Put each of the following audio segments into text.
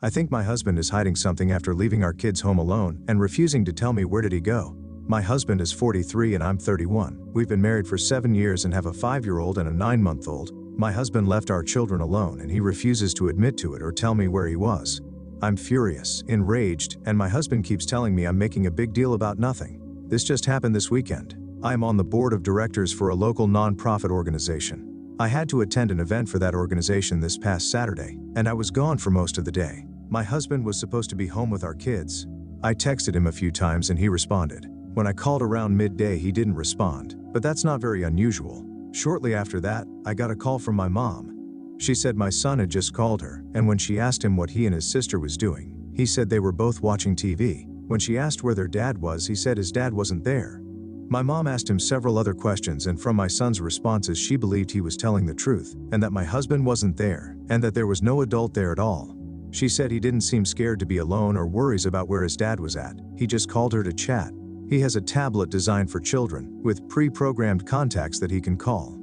I think my husband is hiding something after leaving our kids home alone and refusing to tell me where did he go. My husband is 43 and I'm 31. We've been married for 7 years and have a 5-year-old and a 9-month-old. My husband left our children alone and he refuses to admit to it or tell me where he was. I'm furious, enraged, and my husband keeps telling me I'm making a big deal about nothing. This just happened this weekend. I am on the board of directors for a local non-profit organization. I had to attend an event for that organization this past Saturday, and I was gone for most of the day. My husband was supposed to be home with our kids. I texted him a few times and he responded. When I called around midday, he didn't respond, but that's not very unusual. Shortly after that, I got a call from my mom. She said my son had just called her, and when she asked him what he and his sister was doing, he said they were both watching TV. When she asked where their dad was, he said his dad wasn't there. My mom asked him several other questions, and from my son's responses she believed he was telling the truth, and that my husband wasn't there, and that there was no adult there at all. She said he didn't seem scared to be alone or worries about where his dad was at. He just called her to chat. He has a tablet designed for children, with pre-programmed contacts that he can call.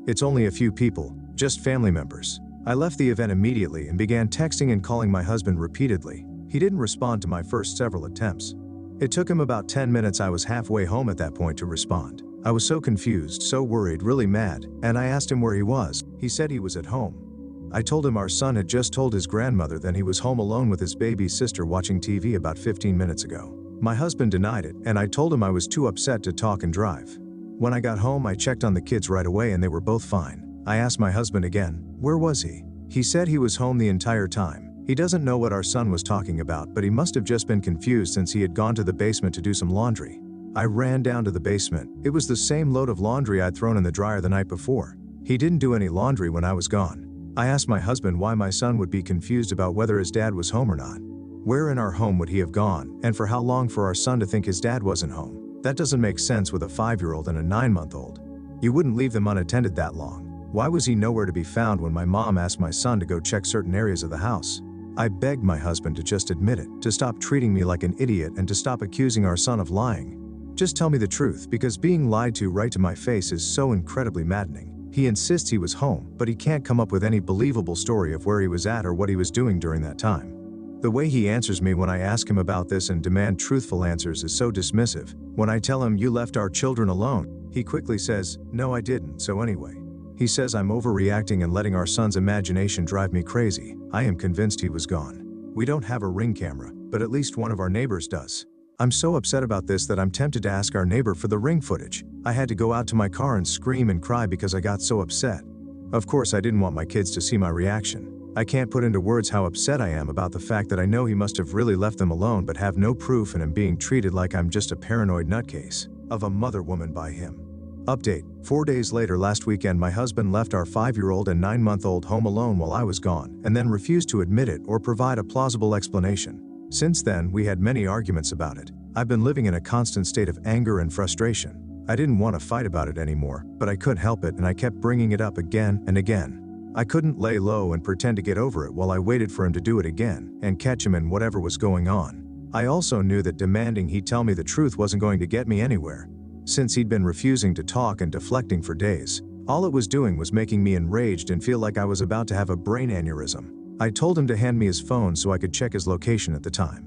It's only a few people, just family members. I left the event immediately and began texting and calling my husband repeatedly. He didn't respond to my first several attempts. It took him about 10 minutes. I was halfway home at that point to respond. I was so confused, so worried, really mad, and I asked him where he was. He said he was at home. I told him our son had just told his grandmother that he was home alone with his baby sister watching TV about 15 minutes ago. My husband denied it, and I told him I was too upset to talk and drive. When I got home, I checked on the kids right away and they were both fine. I asked my husband again, where was he? He said he was home the entire time. He doesn't know what our son was talking about, but he must have just been confused since he had gone to the basement to do some laundry. I ran down to the basement. It was the same load of laundry I'd thrown in the dryer the night before. He didn't do any laundry when I was gone. I asked my husband why my son would be confused about whether his dad was home or not. Where in our home would he have gone, and for how long for our son to think his dad wasn't home? That doesn't make sense with a 5-year-old and a 9-month-old. You wouldn't leave them unattended that long. Why was he nowhere to be found when my mom asked my son to go check certain areas of the house? I begged my husband to just admit it, to stop treating me like an idiot and to stop accusing our son of lying. Just tell me the truth, because being lied to right to my face is so incredibly maddening. He insists he was home, but he can't come up with any believable story of where he was at or what he was doing during that time. The way he answers me when I ask him about this and demand truthful answers is so dismissive. When I tell him you left our children alone, he quickly says, no I didn't, so anyway. He says I'm overreacting and letting our son's imagination drive me crazy. I am convinced he was gone. We don't have a Ring camera, but at least one of our neighbors does. I'm so upset about this that I'm tempted to ask our neighbor for the Ring footage. I had to go out to my car and scream and cry because I got so upset. Of course I didn't want my kids to see my reaction. I can't put into words how upset I am about the fact that I know he must have really left them alone but have no proof and am being treated like I'm just a paranoid nutcase of a mother woman by him. Update: 4 days later last weekend my husband left our 5-year-old and 9-month-old home alone while I was gone and then refused to admit it or provide a plausible explanation. Since then, we had many arguments about it. I've been living in a constant state of anger and frustration. I didn't want to fight about it anymore, but I couldn't help it and I kept bringing it up again and again. I couldn't lay low and pretend to get over it while I waited for him to do it again and catch him in whatever was going on. I also knew that demanding he tell me the truth wasn't going to get me anywhere. Since he'd been refusing to talk and deflecting for days, all it was doing was making me enraged and feel like I was about to have a brain aneurysm. I told him to hand me his phone so I could check his location at the time.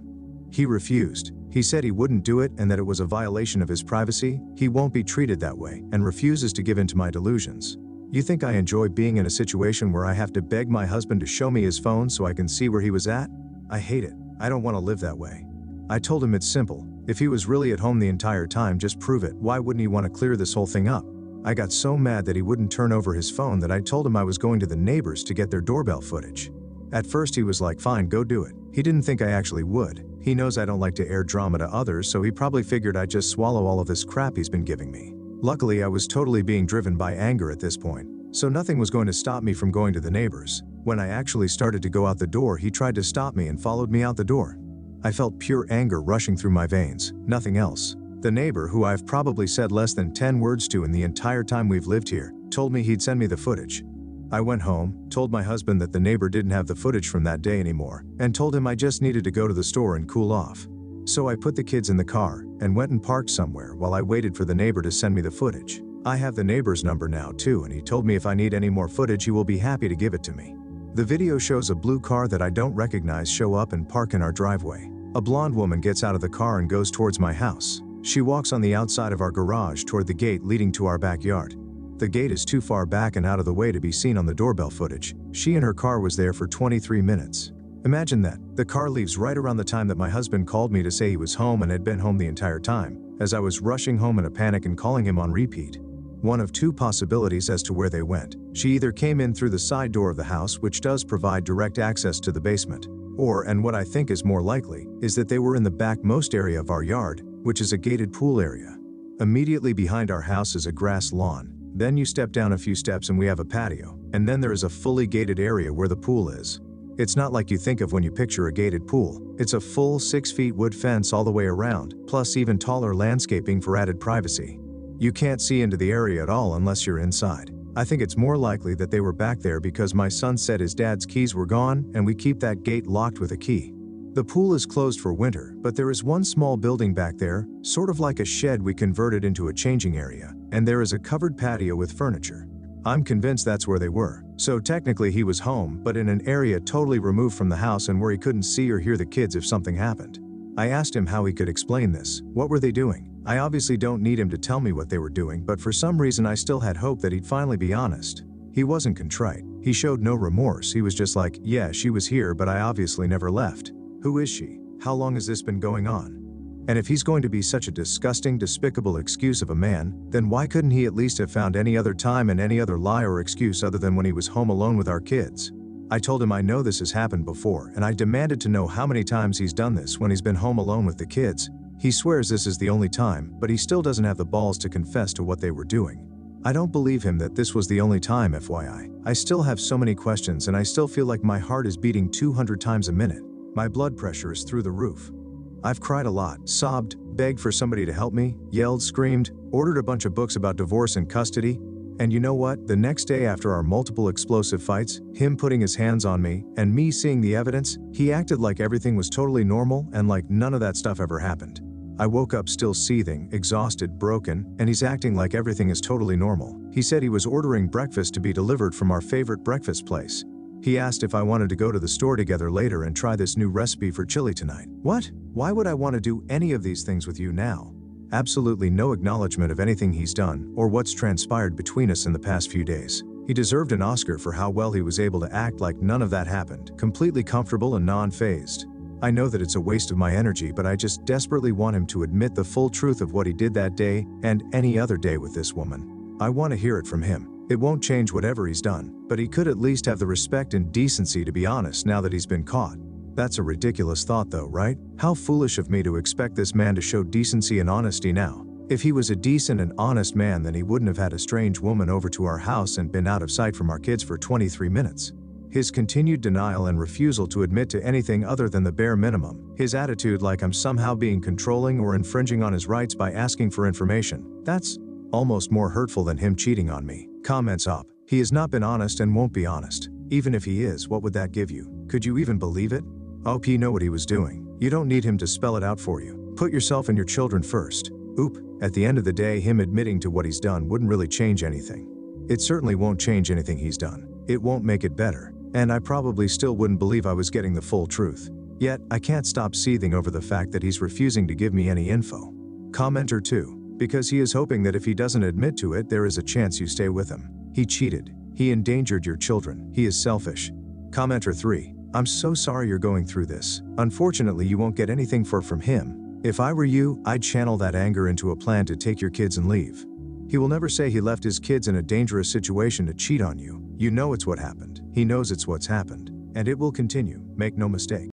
He refused. He said he wouldn't do it and that it was a violation of his privacy. He won't be treated that way and refuses to give in to my delusions. You think I enjoy being in a situation where I have to beg my husband to show me his phone so I can see where he was at? I hate it. I don't want to live that way. I told him it's simple. If he was really at home the entire time, just prove it. Why wouldn't he want to clear this whole thing up? I got so mad that he wouldn't turn over his phone that I told him I was going to the neighbors to get their doorbell footage. At first he was like, fine, go do it. He didn't think I actually would. He knows I don't like to air drama to others, so he probably figured I'd just swallow all of this crap he's been giving me. Luckily, I was totally being driven by anger at this point, so nothing was going to stop me from going to the neighbors. When I actually started to go out the door, he tried to stop me and followed me out the door. I felt pure anger rushing through my veins, nothing else. The neighbor, who I've probably said less than 10 words to in the entire time we've lived here, told me he'd send me the footage. I went home, told my husband that the neighbor didn't have the footage from that day anymore, and told him I just needed to go to the store and cool off. So I put the kids in the car and went and parked somewhere while I waited for the neighbor to send me the footage. I have the neighbor's number now too, and he told me if I need any more footage he will be happy to give it to me. The video shows a blue car that I don't recognize show up and park in our driveway. A blonde woman gets out of the car and goes towards my house. She walks on the outside of our garage toward the gate leading to our backyard. The gate is too far back and out of the way to be seen on the doorbell footage. She and her car was there for 23 minutes. Imagine that. The car leaves right around the time that my husband called me to say he was home and had been home the entire time, as I was rushing home in a panic and calling him on repeat. One of two possibilities as to where they went. She either came in through the side door of the house, which does provide direct access to the basement, or, and what I think is more likely, is that they were in the backmost area of our yard, which is a gated pool area. Immediately behind our house is a grass lawn. Then you step down a few steps and we have a patio, and then there is a fully gated area where the pool is. It's not like you think of when you picture a gated pool. It's a full 6 feet wood fence all the way around, plus even taller landscaping for added privacy. You can't see into the area at all unless you're inside. I think it's more likely that they were back there because my son said his dad's keys were gone and we keep that gate locked with a key. The pool is closed for winter, but there is one small building back there, sort of like a shed we converted into a changing area, and there is a covered patio with furniture. I'm convinced that's where they were. So technically he was home, but in an area totally removed from the house and where he couldn't see or hear the kids if something happened. I asked him how he could explain this. What were they doing? I obviously don't need him to tell me what they were doing, but for some reason I still had hope that he'd finally be honest. He wasn't contrite. He showed no remorse. He was just like, yeah, she was here, but I obviously never left. Who is she? How long has this been going on? And if he's going to be such a disgusting, despicable excuse of a man, then why couldn't he at least have found any other time and any other lie or excuse other than when he was home alone with our kids? I told him I know this has happened before, and I demanded to know how many times he's done this when he's been home alone with the kids. He swears this is the only time, but he still doesn't have the balls to confess to what they were doing. I don't believe him that this was the only time, FYI. I still have so many questions and I still feel like my heart is beating 200 times a minute. My blood pressure is through the roof. I've cried a lot, sobbed, begged for somebody to help me, yelled, screamed, ordered a bunch of books about divorce and custody. And you know what? The next day after our multiple explosive fights, him putting his hands on me, and me seeing the evidence, he acted like everything was totally normal and like none of that stuff ever happened. I woke up still seething, exhausted, broken, and he's acting like everything is totally normal. He said he was ordering breakfast to be delivered from our favorite breakfast place. He asked if I wanted to go to the store together later and try this new recipe for chili tonight. What? Why would I want to do any of these things with you now? Absolutely no acknowledgement of anything he's done or what's transpired between us in the past few days. He deserved an Oscar for how well he was able to act like none of that happened, completely comfortable and non-fazed. I know that it's a waste of my energy, but I just desperately want him to admit the full truth of what he did that day and any other day with this woman. I want to hear it from him. It won't change whatever he's done, but he could at least have the respect and decency to be honest now that he's been caught. That's a ridiculous thought though, right? How foolish of me to expect this man to show decency and honesty now. If he was a decent and honest man, then he wouldn't have had a strange woman over to our house and been out of sight from our kids for 23 minutes. His continued denial and refusal to admit to anything other than the bare minimum, his attitude like I'm somehow being controlling or infringing on his rights by asking for information, that's almost more hurtful than him cheating on me. Comments up. He has not been honest and won't be honest. Even if he is, what would that give you? Could you even believe it? Hope he know what he was doing. You don't need him to spell it out for you. Put yourself and your children first. Oop. At the end of the day, him admitting to what he's done wouldn't really change anything. It certainly won't change anything he's done. It won't make it better. And I probably still wouldn't believe I was getting the full truth. Yet, I can't stop seething over the fact that he's refusing to give me any info. Commenter 2. Because he is hoping that if he doesn't admit to it, there is a chance you stay with him. He cheated. He endangered your children. He is selfish. Commenter 3. I'm so sorry you're going through this. Unfortunately, you won't get anything from him. If I were you, I'd channel that anger into a plan to take your kids and leave. He will never say he left his kids in a dangerous situation to cheat on you. You know it's what happened. He knows it's what's happened. And it will continue, make no mistake.